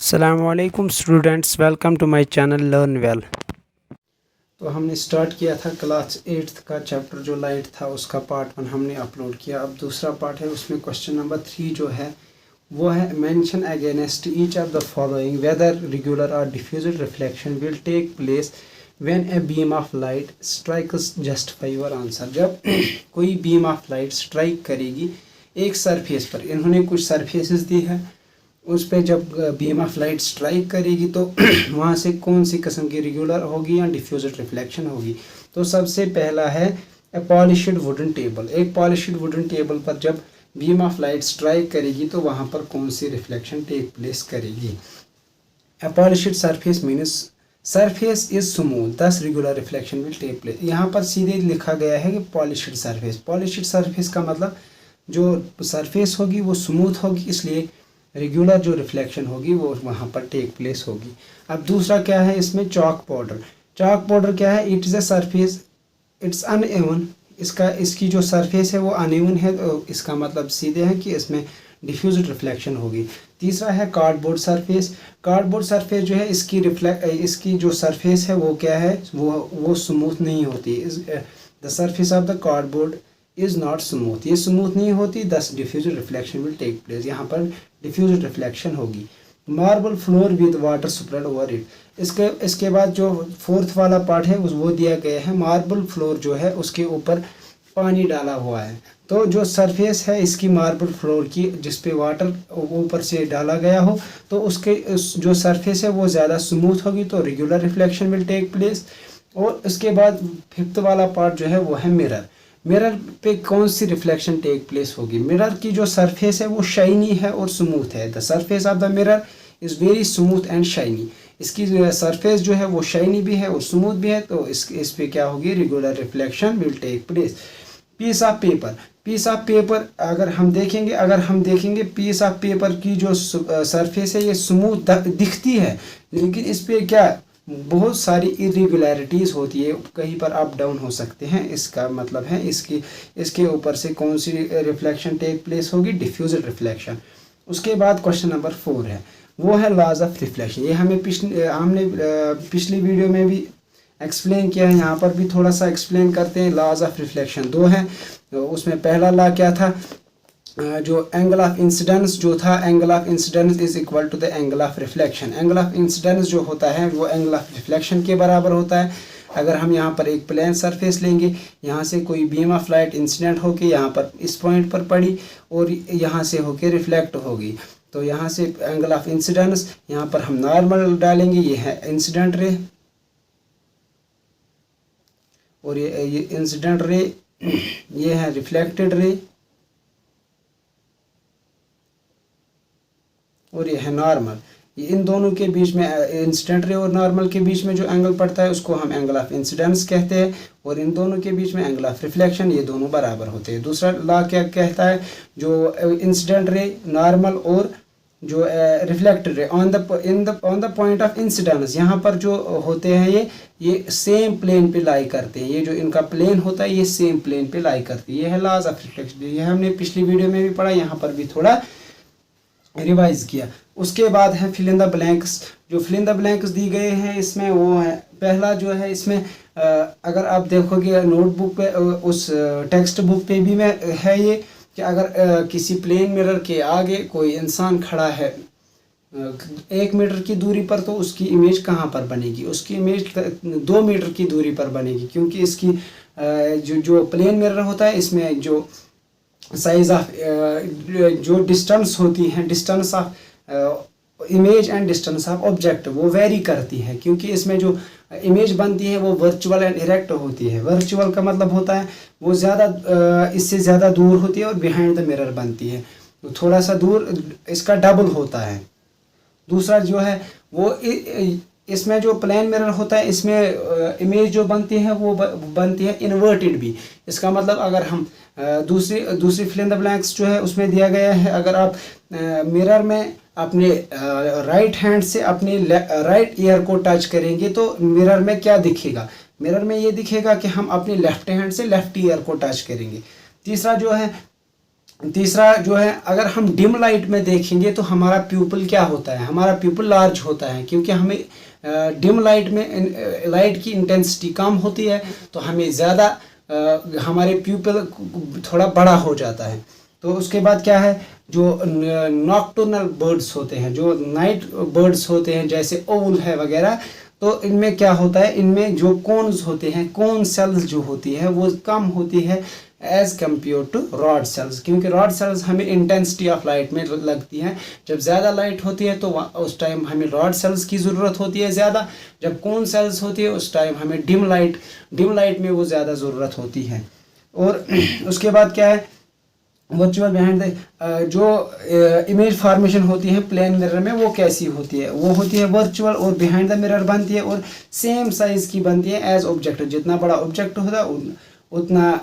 अस्सलामुअलैकुम students, welcome to my channel learn well. तो हमने स्टार्ट किया था क्लास 8 का चैप्टर जो लाइट था, उसका पार्ट 1 हमने अपलोड किया। अब दूसरा पार्ट है, उसमें क्वेश्चन नंबर 3 जो है वो है mention against each of the following whether regular और diffused reflection will take place when a beam of light strikes. Justify your answer. जब कोई बीम ऑफ लाइट स्ट्राइक करेगी एक सरफेस पर, इन्होंने कुछ सरफेसेस दी है, उस पर जब बीम ऑफ लाइट स्ट्राइक करेगी तो वहाँ से कौन सी किस्म की रेगुलर होगी या डिफ्यूज्ड रिफ्लेक्शन होगी। तो सबसे पहला है ए पॉलिश्ड वुडन टेबल। एक पॉलिश्ड वुडन टेबल पर जब बीम ऑफ लाइट स्ट्राइक करेगी तो वहाँ पर कौन सी रिफ्लेक्शन टेक प्लेस करेगी। A polished surface means surface is smooth, thus regular reflection will take place. यहाँ पर सीधे लिखा गया है कि पॉलिश्ड सरफेस। पॉलिश्ड सरफेस का मतलब जो सरफेस होगी वो स्मूथ होगी, इसलिए रेगुलर जो रिफ्लेक्शन होगी वो वहाँ पर टेक प्लेस होगी। अब दूसरा क्या है इसमें, चॉक पाउडर। चॉक पाउडर क्या है, it is a surface, it's uneven. इसकी जो सरफेस है वो अनइवन है, तो इसका मतलब सीधे है कि इसमें डिफ्यूज्ड रिफ्लेक्शन होगी। तीसरा है कार्डबोर्ड सरफेस। कार्डबोर्ड सरफेस जो है इसकी जो सरफेस है वो क्या है, वो स्मूथ नहीं होती। The surface of the cardboard is not smooth, ये स्मूथ नहीं होती, this diffused reflection will take place, यहाँ पर डिफ्यूज्ड रिफ्लेक्शन होगी। Marble floor with water spread over it. इसके बाद जो फोर्थ वाला पार्ट है वो दिया गया है, मार्बल फ्लोर जो है उसके ऊपर पानी डाला हुआ है। तो जो सरफेस है इसकी मार्बल फ्लोर की, जिस पे वाटर ऊपर से डाला गया हो, तो उसके जो सरफेस है वो ज़्यादा स्मूथ होगी, तो regular reflection will take place. और इसके बाद फिफ्थ वाला पार्ट जो है वो है मिरर। मिरर पे कौन सी रिफ्लेक्शन टेक प्लेस होगी। मिरर की जो सरफेस है वो शाइनी है और स्मूथ है। The surface of the mirror is very smooth and shiny. इसकी सरफेस जो है वो शाइनी भी है और स्मूथ भी है, तो इस पे क्या होगी, regular reflection will take place. Piece of paper. Piece of paper अगर हम देखेंगे पीस ऑफ पेपर की जो सरफेस है ये स्मूथ दिखती है, लेकिन इस पे क्या बहुत सारी इरेगुलरिटीज़ होती है, कहीं पर अप डाउन हो सकते हैं। इसका मतलब है इसके ऊपर से कौन सी रिफ्लेक्शन टेक प्लेस होगी, डिफ्यूज्ड रिफ्लेक्शन। उसके बाद क्वेश्चन नंबर 4 है, वो है लॉज ऑफ रिफ्लेक्शन। ये हमने पिछली वीडियो में भी एक्सप्लेन किया है, यहाँ पर भी थोड़ा सा एक्सप्लेन करते हैं। लॉज ऑफ रिफ्लेक्शन दो हैं, तो उसमें पहला लॉ क्या था, जो एंगल ऑफ इंसिडेंस जो था, angle of incidence is equal to the angle of reflection. Angle of incidence जो होता है वो एंगल ऑफ रिफ्लेक्शन के बराबर होता है। अगर हम यहाँ पर एक प्लेन सरफेस लेंगे, यहाँ से कोई बीम ऑफ लाइट इंसिडेंट होके यहाँ पर इस पॉइंट पर पड़ी और यहाँ से होके रिफ्लेक्ट होगी, तो यहाँ से एंगल ऑफ इंसिडेंस, यहाँ पर हम नॉर्मल डालेंगे, ये है इंसिडेंट रे और ये इंसिडेंट रे, ये है रिफ्लेक्टेड रे और ये है नॉर्मल। ये इन दोनों के बीच में, इंसिडेंट रे और नॉर्मल के बीच में जो एंगल पड़ता है उसको हम एंगल ऑफ इंसिडेंस कहते हैं, और इन दोनों के बीच में एंगल ऑफ रिफ्लेक्शन, ये दोनों बराबर होते हैं। दूसरा लॉ क्या कहता है, जो इंसिडेंट रे, नॉर्मल और जो reflected ray on the point of incidence, यहाँ पर जो होते हैं ये सेम प्लेन पे लाई करते हैं। ये जो इनका प्लेन होता है ये सेम प्लेन पे लाई करती है। ये है लॉज ऑफ रिफ्लेक्शन। ये हमने पिछली वीडियो में भी पढ़ा, यहाँ पर भी थोड़ा रिवाइज किया। उसके बाद है फिल इन द ब्लैंक्स। जो फिल इन द ब्लैंक्स दी गए हैं इसमें वो है, पहला जो है इसमें अगर आप देखोगे नोटबुक पे, उस टेक्स्ट बुक पे भी में है ये कि अगर किसी प्लेन मिरर के आगे कोई इंसान खड़ा है 1 मीटर की दूरी पर, तो उसकी इमेज कहाँ पर बनेगी, उसकी इमेज 2 मीटर की दूरी पर बनेगी, क्योंकि इसकी जो प्लेन मिरर होता है इसमें जो साइज ऑफ जो डिस्टेंस होती है, distance of image and distance of object, वो वेरी करती है, क्योंकि इसमें जो इमेज बनती है वो वर्चुअल एंड इरेक्ट होती है। वर्चुअल का मतलब होता है वो ज़्यादा इससे ज़्यादा दूर होती है और बिहाइंड द मिरर बनती है, तो थोड़ा सा दूर इसका डबल होता है। दूसरा जो है वो इसमें जो प्लेन मिरर होता है इसमें इमेज जो बनती है वो बनती है इन्वर्टेड भी। इसका मतलब अगर हम दूसरी फिल इन द ब्लैंक्स जो है उसमें दिया गया है, अगर आप मिरर में अपने राइट हैंड से अपने राइट ईयर को टच करेंगे तो मिरर में क्या दिखेगा, मिरर में ये दिखेगा कि हम अपने लेफ्ट हैंड से लेफ्ट ईयर को टच करेंगे। तीसरा जो है तीसरा जो है, अगर हम डिम लाइट में देखेंगे तो हमारा प्यूपल क्या होता है, हमारा प्यूपल लार्ज होता है, क्योंकि हमें डिम लाइट में लाइट की इंटेंसिटी कम होती है, तो हमें ज़्यादा हमारे प्यूपल थोड़ा बड़ा हो जाता है। तो उसके बाद क्या है, जो नॉक्टर्नल बर्ड्स होते हैं, जो नाइट बर्ड्स होते हैं, जैसे ओवल है वगैरह, तो इनमें क्या होता है, इनमें जो कोन्स होते हैं, कोन सेल्स जो होती है वो कम होती है as compare to rod cells, क्योंकि रॉड सेल्स हमें इंटेंसिटी ऑफ लाइट में लगती हैं। जब ज़्यादा लाइट होती है तो उस टाइम हमें रॉड सेल्स की ज़रूरत होती है ज़्यादा, जब कोन सेल्स होती है उस टाइम हमें डिम लाइट में वो ज़्यादा ज़रूरत होती है। और उसके बाद क्या है, वर्चुअल बिहाइंड द जो इमेज फॉर्मेशन होती है प्लेन मिरर में, वो कैसी होती है, वो होती है वर्चुअल, और बिहाइंड द मिरर बनती है और सेम साइज़ की बनती है एज ऑब्जेक्ट। जितना बड़ा ऑब्जेक्ट होता है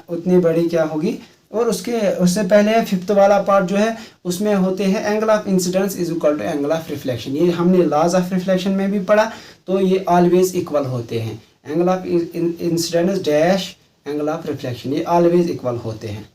उतनी बड़ी क्या होगी। और उससे पहले फिफ्थ वाला पार्ट जो है, उसमें होते हैं angle of incidence is equal to angle of reflection. ये हमने लॉज ऑफ रिफ्लेक्शन में भी पढ़ा, तो ये ऑलवेज इक्वल होते हैं। Angle of incidence dash angle of reflection, ये ऑलवेज इक्वल होते हैं।